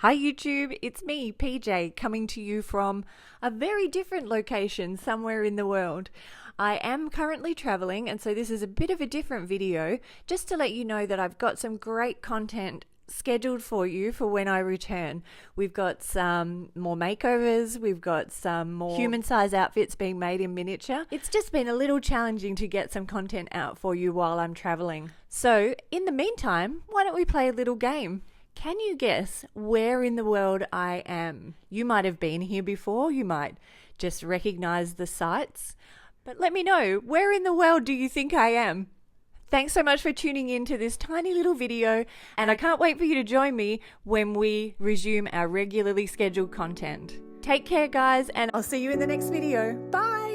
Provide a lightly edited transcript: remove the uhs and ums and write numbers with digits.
Hi YouTube, it's me, PJ, coming to you from a very different location somewhere in the world. I am currently traveling, and so this is a bit of a different video, just to let you know that I've got some great content scheduled for you for when I return. We've got some more makeovers, we've got some more human size outfits being made in miniature. It's just been a little challenging to get some content out for you while I'm traveling. So in the meantime, why don't we play a little game? Can you guess where in the world I am? You might have been here before, you might just recognize the sights, but let me know, where in the world do you think I am? Thanks so much for tuning in to this tiny little video, and I can't wait for you to join me when we resume our regularly scheduled content. Take care guys, and I'll see you in the next video. Bye!